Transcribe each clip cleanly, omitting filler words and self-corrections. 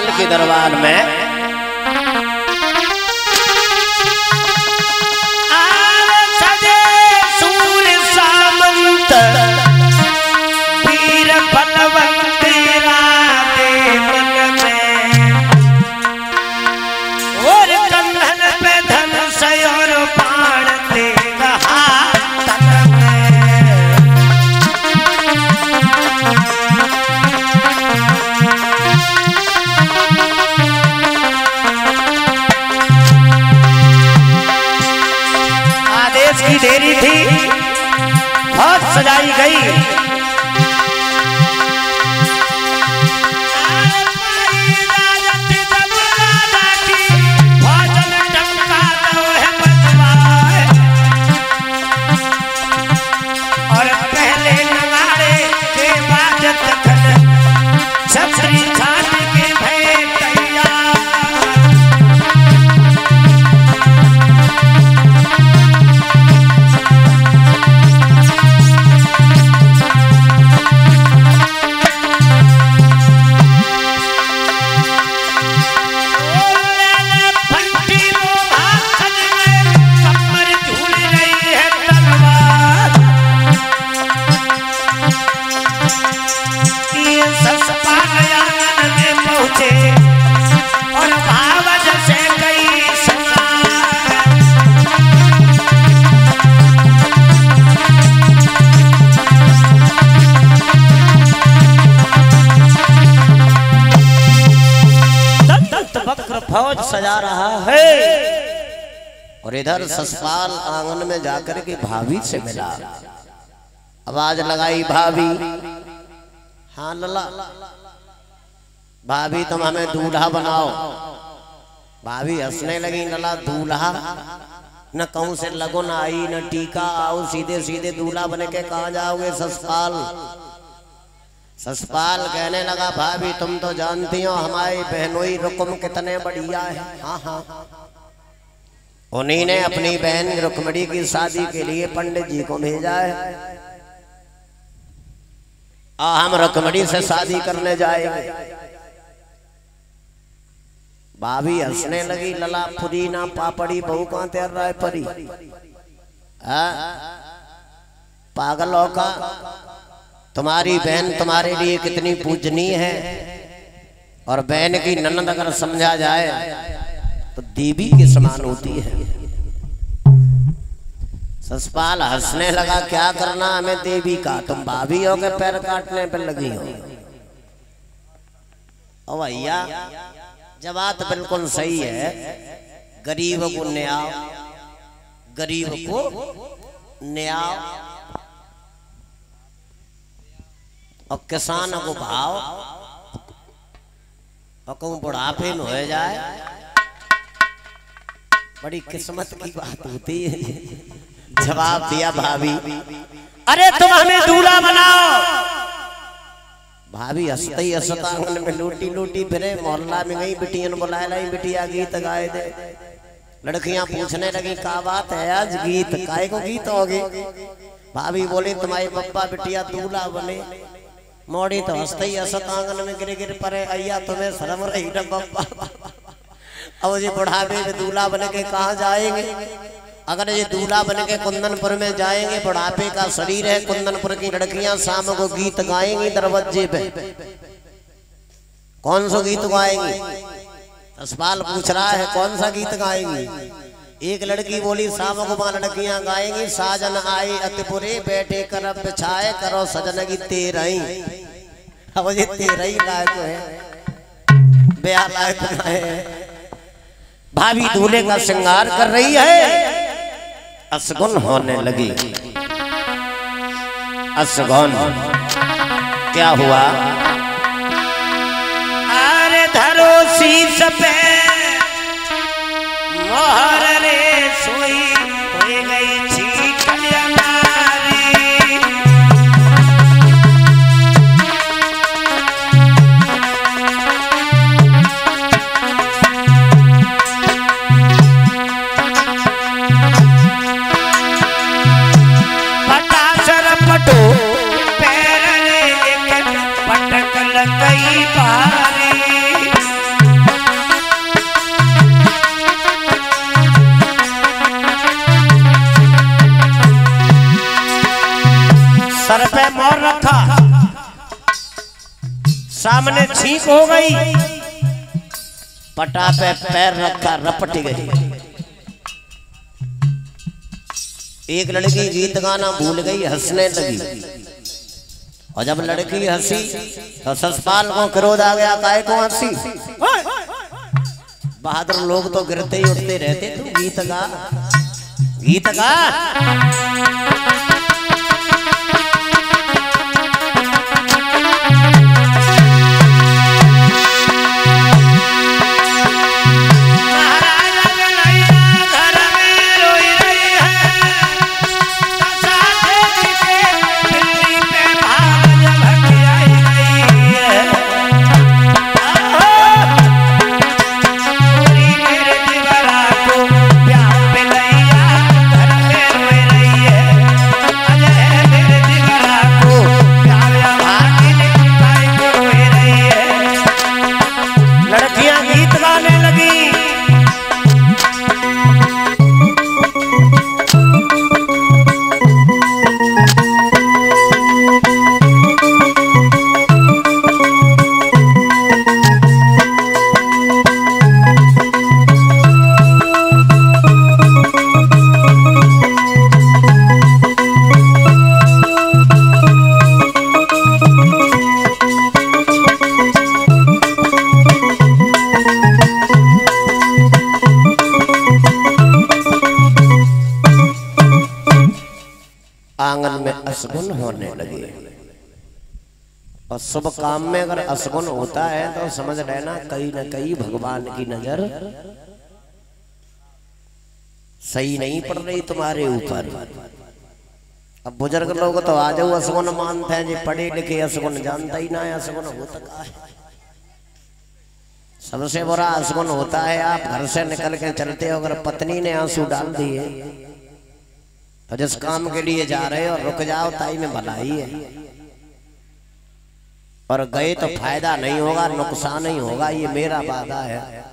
ससपाल के दरबार में की देरी थी, बहुत सजाई गई। और पहले नगाड़े के बाजत छतरी छाट के भैया फौज सजा रहा है। और इधर ससपाल आंगन में जाकर के भाभी से मिला, आवाज लगाई, भाभी। हाँ लला, भाभी तुम हमें दूल्हा बनाओ। भाभी हंसने लगी, लला दूल्हा न कहूं से लगन आई न टीका आओ, सीधे सीधे दूल्हा बन के कहाँ जाओगे ससपाल। ससपाल कहने लगा, भाभी तुम तो जानती हो हमारी बहनोई रुक्म कितने बढ़िया है। हाँ हाँ, उन्हीं ने अपनी बहन रुक्मणी की शादी के लिए पंडित जी को भेजा है, हम रुक्मणी से शादी करने जाएंगे। भाभी हंसने लगी, लला पुदीना पापड़ी बहू कहाँ तैर रहा है परी, पागलों का। तुम्हारी बहन तुम्हारे लिए कितनी पूजनीय है, और बहन की ननद अगर समझा जाए तो देवी के समान होती है। ससपाल हंसने लगा, क्या करना हमें देवी का, तुम भाभी हो के पैर काटने पर लगी हो। ओ भैया जवाब बिल्कुल सही है, गरीब को न्याय, गरीब को न्याय और किसानों को भाव, और कहूँ बुढ़ापे में हो जाए, बड़ी किस्मत की बात होती है। जवाब दिया भाभी, अरे तुम हमें दूल्हा बनाओ। भाभी हंसते ही हंसता आंगन में लूटी लूटी फिरे, मोहल्ला में गई, बिटियन बुलाए लाई, बिटिया गीत गाए दे। लड़कियां पूछने लगी, क्या बात है आज गीत, काय को गीत होगी। भाभी बोली, तुम्हारे पप्पा बिटिया दूल्हा बने। मोड़ी तो हंसते ही हंसत आंगन में गिर गिर परे, अय्या तुम्हें शर्म रही न पप्पा, अब ये बुढ़ापे में दूल्हा बन के कहाँ जाएंगे। अगर ये दूल्हा बन के कुंदनपुर में जाएंगे, बुढ़ापे का शरीर है, कुंदनपुर की लड़कियां शाम को गीत गाएंगी दरवाजे पे, कौन सा गीत गाएंगी। ससपाल पूछ रहा है कौन सा गीत गाएंगी। एक लड़की बोली, शाम को वहां लड़कियां गाएंगी, साजन आए अतिपुरे बैठे करब बिछाए, करो सजन की तेरही। अब ये तेरही लायक है, ब्याह लायक है। भाभी दूल्हे का श्रृंगार कर रही है, असगुन होने लगी। असगुन क्या हुआ, अरे धरो शीश पे मोहर रे सोई हो गई छी कल्याणारी। पटासर पटो पैर रे एक पटक लगई बारी। सर पे मोर रखा, सामने छींक हो गई, पटा पे पैर रखा, रपट गई। एक लड़की गीत गाना भूल गई, हंसने लगी, और जब लड़की हंसी तो ससपाल को क्रोध आ गया, काय को हंसी? बहादुर लोग तो गिरते ही उठते रहते, तू गीत गा, गीत गा। आंगन में असगुन होने लगे, और शुभ काम में अगर असगुन होता है तो समझ लेना कहीं न कहीं भगवान की नजर सही नहीं पड़ रही तुम्हारे ऊपर। अब बुजुर्ग लोग तो आ जाओ असगुन मानते हैं, जी पढ़े लिखे असगुन जानता ही ना है असगुन होता क्या है। सबसे बुरा असगुन होता है आप घर से निकल के चलते हो, अगर पत्नी ने आंसू डाल दिए तो जिस काम के लिए जा रहे हो रुक जाओ, ताई में भलाई है, और गए तो फायदा नहीं होगा, नुकसान ही होगा, ये मेरा वादा है।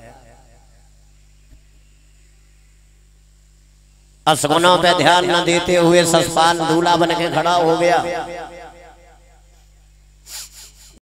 असगुनों पे ध्यान न देते हुए ससपाल दूल्हा बन के खड़ा हो गया।